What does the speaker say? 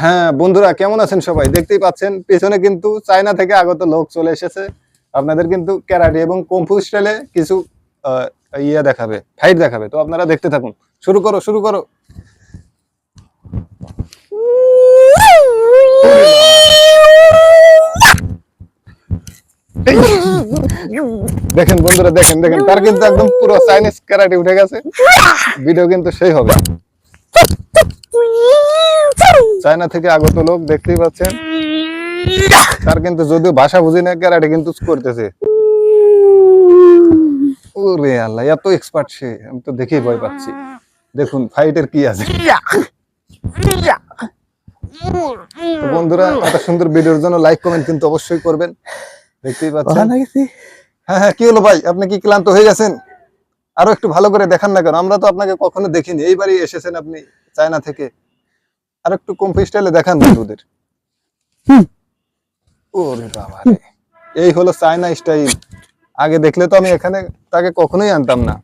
হ্যাঁ বন্ধুরা, কেমন আছেন সবাই? দেখতেই পাচ্ছেন পেছনে কিন্তু চায়না থেকে আগত লোক চলে এসেছে। আপনাদের কিন্তু ক্যারাটে এবং কুংফু স্টাইলে কিছু দেখাবে, ফাইট দেখাবে। তো আপনারা দেখতে থাকুন। শুরু করো, শুরু করো। দেখেন বন্ধুরা, দেখেন দেখেন, তার কিন্তু একদম পুরো চাইনিজ ক্যারাটে উঠে গেছে। ভিডিও কিন্তু সেই হবে। চায়না থেকে আগত লোক, দেখতেই পাচ্ছেন। তার কিন্তু যদিও ভাষা বুঝি না, ক্যারাটে কিন্তু করতেছে। ওরে আল্লাহ, এত এক্সপার্ট সে, আমি তো দেখেই ভয় পাচ্ছি। দেখুন ফাইটের কি আছে। তো বন্ধুরা, এত সুন্দর ভিডিওর জন্য লাইক কমেন্ট কিন্তু অবশ্যই করবেন। দেখতেই পাচ্ছেন। হ্যাঁ হ্যাঁ, কি হলো ভাই, আপনি কি ক্লান্ত হয়ে গেছেন? আরো একটু ভালো করে দেখান না কেন? আমরা তো আপনাকে কখনো দেখিনি, এইবারই এসেছেন আপনি চায়না থেকে। আর একটু কুংফু স্টাইলে দেখান বন্ধুদের। ওরে বাবা রে, এই হলো চায়না স্টাইল। আগে দেখলে তো আমি এখানে তাকে কখনোই আনতাম না।